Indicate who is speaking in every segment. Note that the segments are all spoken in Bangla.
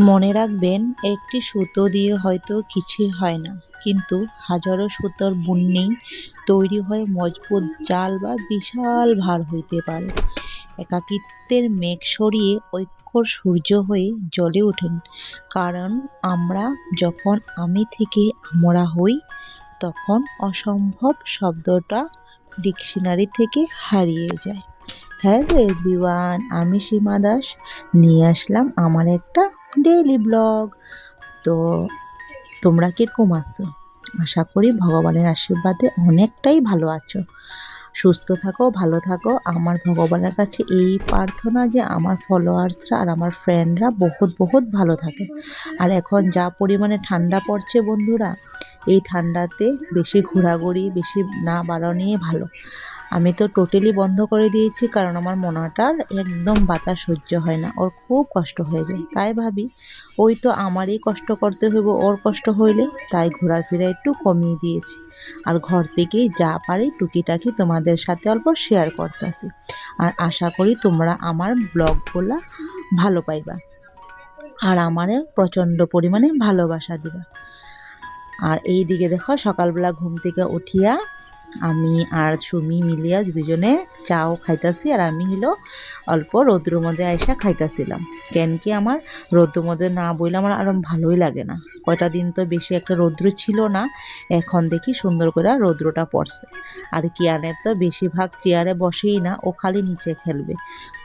Speaker 1: মনে রাখবেন, একটি সুতো দিয়ে হয়তো কিছুই হয় না, কিন্তু হাজারো সুতোর বুননেই তৈরি হয় মজবুত জাল বা বিশাল ভার হইতে পারে। একাকিত্বের মেঘ সরিয়ে ঐক্যর সূর্য হয়ে জ্বলে ওঠেন। কারণ আমরা যখন আমি থেকে আমরা হই, তখন অসম্ভব শব্দটা ডিকশনারি থেকে হারিয়ে যায়। হ্যালো এভরিওয়ান, আমি সীমা দাস নিয়ে আসলাম আমার একটা ডেইলি ব্লগ। তো তোমরা কিরকম আছো? আশা করি ভগবানের আশীর্বাদে অনেকটাই ভালো আছো। সুস্থ থাকো, ভালো থাকো। আমার ভগবানের কাছে এই প্রার্থনা যে আমার ফলোয়ার্সরা আর আমার ফ্রেন্ডরা বহুত বহুত ভালো থাকে। আর এখন যা পরিমাণে ঠান্ডা পড়ছে বন্ধুরা, এই ঠান্ডাতে বেশি ঘোরাঘুরি বেশি না বাড়ানোই ভালো। আমি তো টোটালি বন্ধ করে দিয়েছি, কারণ আমার মনাটার একদম বাতাস সহ্য হয় না, ওর খুব কষ্ট হয়ে যায়। তাই ভাবি ওই তো আমারই কষ্ট করতে হইব ওর কষ্ট হইলে, তাই ঘোরাফেরা একটু কমিয়ে দিয়েছি। আর ঘর থেকেই যা পারি টুকিটাকি তোমাদের সাথে অল্প শেয়ার করতেছি। আর আশা করি তোমরা আমার ব্লগগুলা ভালো পাইবা আর আমারে প্রচণ্ড পরিমাণে ভালোবাসা দিবা। আর এই দিকে দেখো, সকালবেলা ঘুম থেকে উঠিয়া আমি আর সুমি মিলিয়া দুজনে চাও খাইতাছি, আর আমি হলো অল্প রৌদ্র মধ্যে আইসা খাইতাছিলাম। কেন কি আমার রৌদ্র মধ্যে না বইলে আমার আর ভালোই লাগে না। কয়টা দিন তো বেশি একটা রৌদ্র ছিল না, এখন দেখি সুন্দর করে রৌদ্রটা পড়ছে। আর কিয়ানের তো বেশিরভাগ চেয়ারে বসেই না, ও খালি নিচে খেলবে।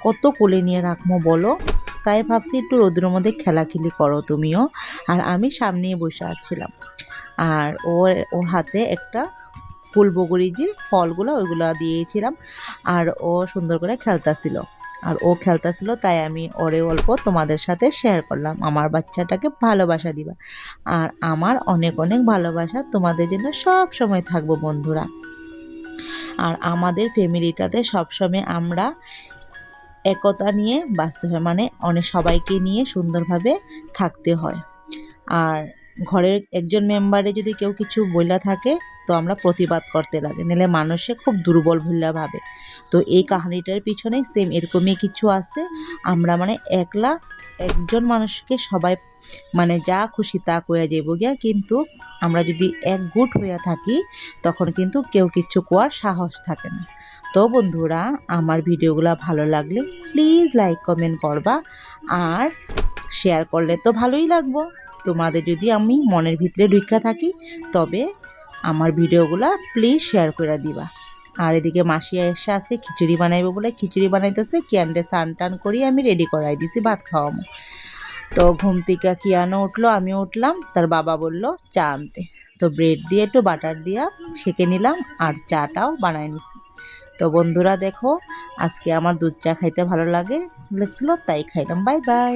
Speaker 1: কত কোলে নিয়ে রাখবো বলো? তাই ভাবছি একটু রৌদ্রের মধ্যে খেলাখেলি করো তুমিও। আর আমি সামনেই বসে আছিলাম, আর ওর হাতে একটা ফুলবগরি যে ফলগুলো ওইগুলো দিয়েছিলাম, আর ও সুন্দর করে খেলতাছিল। আর ও খেলতাছিল তাই আমি ওরে অল্প তোমাদের সাথে শেয়ার করলাম। আমার বাচ্চাটাকে ভালোবাসা দিবা, আর আমার অনেক অনেক ভালোবাসা তোমাদের জন্য সব সময় থাকবো বন্ধুরা। আর আমাদের ফ্যামিলিটাতে সবসময় আমরা একতা নিয়ে বাঁচতে হয়, মানে অনেক সবাইকে নিয়ে সুন্দরভাবে থাকতে হয়। আর ঘরের একজন মেম্বারে যদি কেউ কিছু বইলা থাকে, তো আমরা প্রতিবাদ করতে লাগে, নাহলে মানুষে খুব দুর্বল ভুল্লা ভাবে। তো এই কাহিনীটার পিছনে সেম এরকমই কিছু আছে। আমরা মানে একলা একজন মানুষকে সবাই মানে যা খুশি তা কইয়া যাইব গিয়া, কিন্তু আমরা যদি একগুট হইয়া থাকি, তখন কিন্তু কেউ কিছু কোয়ার সাহস থাকে না। তো বন্ধুরা, আমার ভিডিওগুলো ভালো লাগলে প্লিজ লাইক কমেন্ট করবা, আর শেয়ার করলে তো ভালোই লাগবো। তোমাদের যদি আমি মনের ভিতরে ঢুকা থাকি, তবে আমার ভিডিওগুলা প্লিজ শেয়ার করে দিবা। আর এদিকে মাসি এসে আজকে খিচুড়ি বানাইবো বলে খিচুড়ি বানাইতেছে। কিয়ানরে স্নান টান করি আমি রেডি করাই দিছি ভাত খাওয়াবো। তো ঘুম থেকে কিয়ানো উঠলো, আমিও উঠলাম। তার বাবা বললো চা আনতে, তো ব্রেড দিয়ে একটু বাটার দিয়া ছেঁকে নিলাম, আর চাটাও বানাই নিছি। তো বন্ধুরা দেখো, আজকে আমার দুধ চা খাইতে ভালো লাগছিল, তাই খাইলাম। Bye bye.